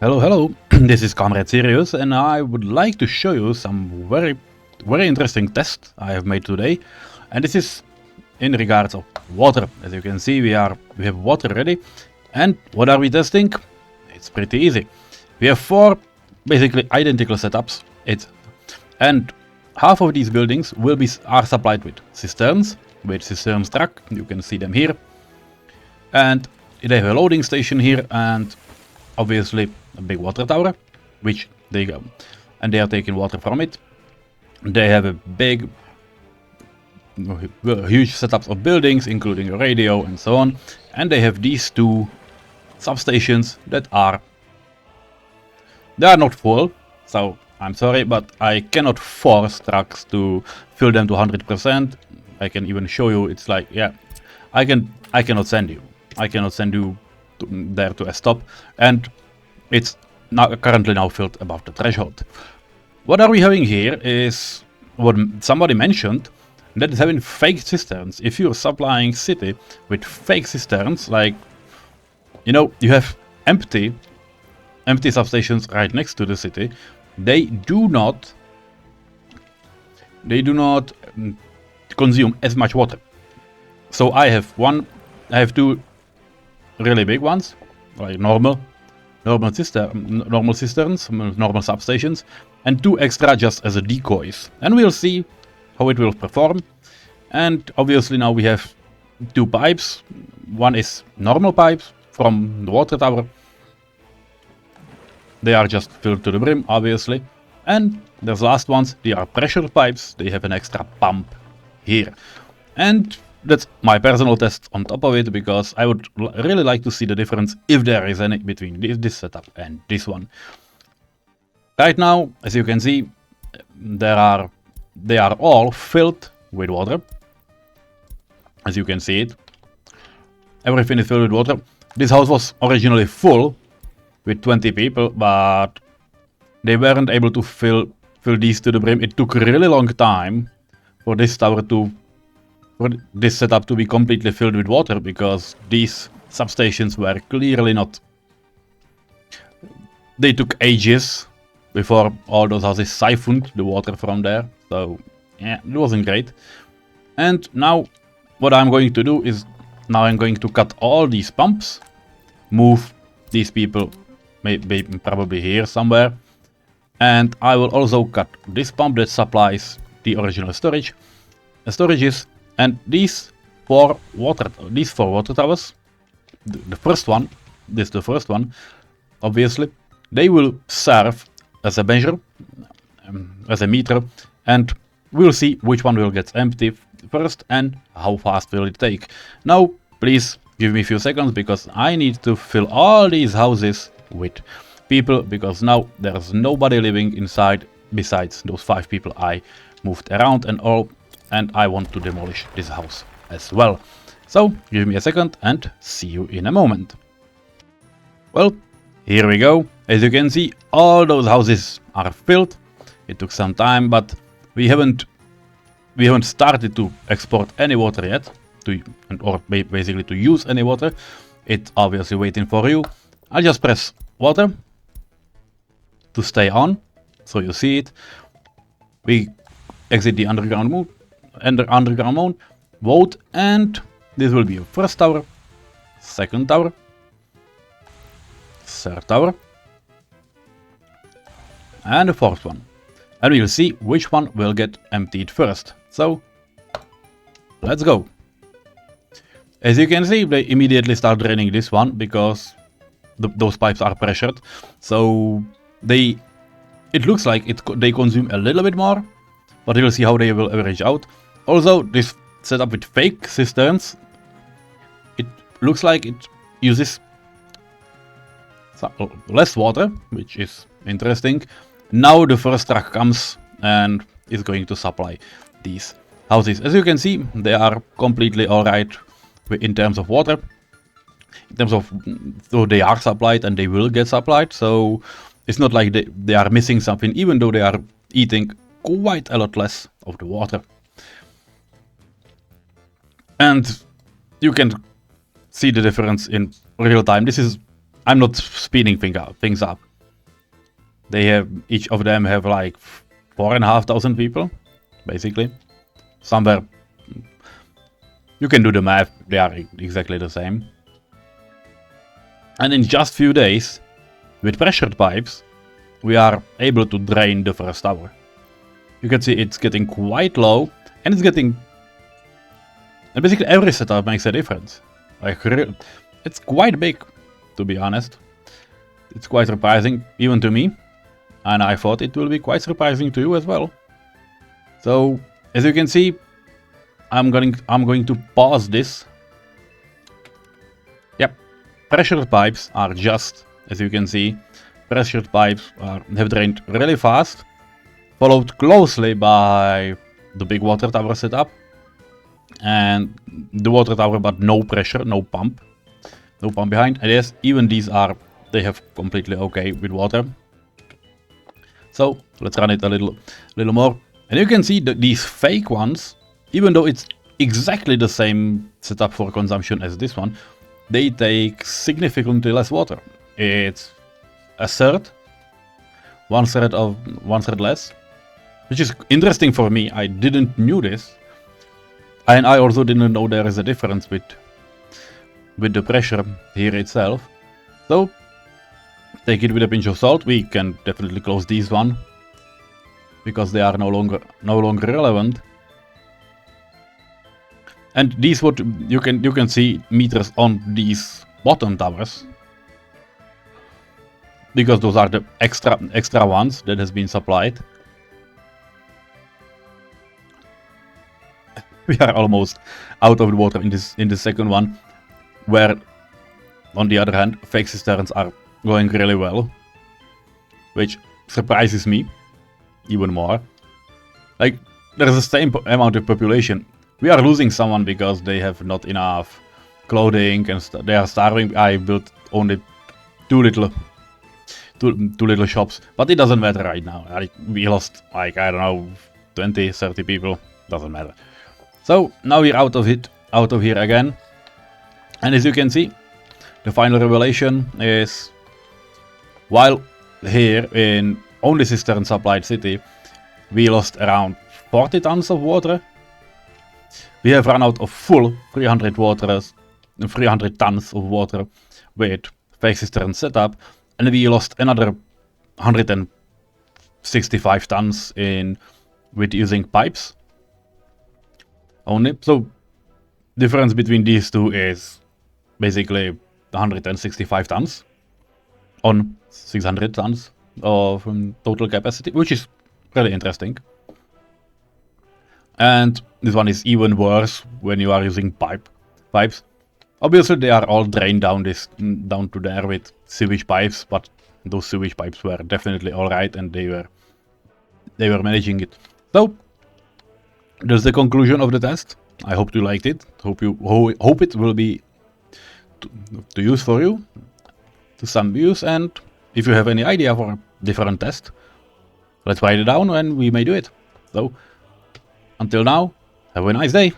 Hello, hello, this is comrade-Sirius and I would like to show you some very interesting tests I have made today. And this is in regards of water. As you can see, we have water ready. And what are we testing? It's pretty easy. We have 4 basically identical setups. And half of these buildings are supplied with cisterns truck. You can see them here. And they have a loading station here and obviously a big water tower, which they go, and they are taking water from it. They have a huge setups of buildings, including a radio and so on, and they have these 2 substations that are not full. So I'm sorry, but I cannot force trucks to fill them to 100%. I can even show you. It's like, yeah, I cannot send you there to a stop, and it's currently now filled above the threshold. What are we having here is what somebody mentioned, that is having fake cisterns. If you're supplying city with fake cisterns, like, you know, you have empty substations right next to the city, they do not consume as much water. So I have 2 really big ones, like normal cisterns, normal substations, and 2 extra just as a decoys. And we'll see how it will perform. And obviously now we have 2 pipes. One is normal pipes from the water tower. They are just filled to the brim, obviously. And the last ones, they are pressure pipes. They have an extra pump here. And that's my personal test on top of it, because I would really like to see the difference, if there is any, between this setup and this one. Right now, as you can see, they are all filled with water. As you can see it, everything is filled with water. This house was originally full with 20 people, but they weren't able to fill these to the brim. It took a really long time for this setup to be completely filled with water, because these substations were clearly not. They took ages before all those houses siphoned the water from there. So yeah, it wasn't great. And now what I'm going to do is, now I'm going to cut all these pumps, move these people maybe probably here somewhere, and I will also cut this pump that supplies the original storages. And these 4 water towers, the first one, obviously, they will serve as a measure, as a meter, and we'll see which one will get empty first and how fast will it take. Now, please give me a few seconds, because I need to fill all these houses with people, because now there's nobody living inside besides those 5 people I moved around and all. And I want to demolish this house as well. So give me a second and see you in a moment. Well, here we go. As you can see, all those houses are filled. It took some time, but we haven't started to export any water yet, or basically to use any water. It's obviously waiting for you. I'll just press water to stay on, so you see it. We exit the underground mode. Vote, and this will be a first tower, second tower, third tower, and the 4th one. And we'll see which one will get emptied first. So let's go. As you can see, they immediately start draining this one, because those pipes are pressured. So it looks like they consume a little bit more, but we'll see how they will average out. Also, this setup with fake cisterns, it looks like it uses less water, which is interesting. Now the first truck comes and is going to supply these houses. As you can see, they are completely alright in terms of water. In terms of, so they are supplied and they will get supplied. So it's not like they are missing something, even though they are eating quite a lot less of the water. And you can see the difference in real time. I'm not speeding things up. They have, each of them have like 4,500 people, basically. Somewhere, you can do the math, they are exactly the same. And in just few days, with pressured pipes, we are able to drain the first tower. You can see it's getting quite low, and it's getting... And basically every setup makes a difference. Like, it's quite big, to be honest. It's quite surprising, even to me. And I thought it will be quite surprising to you as well. So, as you can see, I'm going to pause this. Yep, pressured pipes are just, as you can see, pressured pipes have drained really fast, followed closely by the big water tower setup. And the water tower, but no pressure, no pump behind. And yes, even these are, they have completely okay with water. So let's run it a little more. And you can see that these fake ones, even though it's exactly the same setup for consumption as this one, they take significantly less water. It's a third, one third less, which is interesting for me. I didn't knew this. And I also didn't know there is a difference with the pressure here itself. So take it with a pinch of salt. We can definitely close these one because they are no longer relevant. And these what you can see meters on these bottom towers, because those are the extra ones that has been supplied. We are almost out of the water in the second one, where on the other hand fake cisterns are going really well, which surprises me even more. Like, there's the same amount of population. We are losing someone because they have not enough clothing and they are starving. I built only two little shops, but it doesn't matter right now. We lost, like, I don't know, 20, 30 people, doesn't matter. So now we're out of here again. And as you can see, the final revelation is, while here in only cistern supplied city, we lost around 40 tons of water. We have run out of full 300 tons of water with fake cistern setup, and we lost another 165 tons with using pipes only. So difference between these two is basically 165 tons on 600 tons of total capacity, which is really interesting. And this one is even worse when you are using pipes. Obviously they are all drained down to there with sewage pipes, but those sewage pipes were definitely alright and they were managing it. So that's the conclusion of the test. I hope you liked it. Hope it will be to use for you, to some use. And if you have any idea for a different test, let's write it down and we may do it. So until now, have a nice day.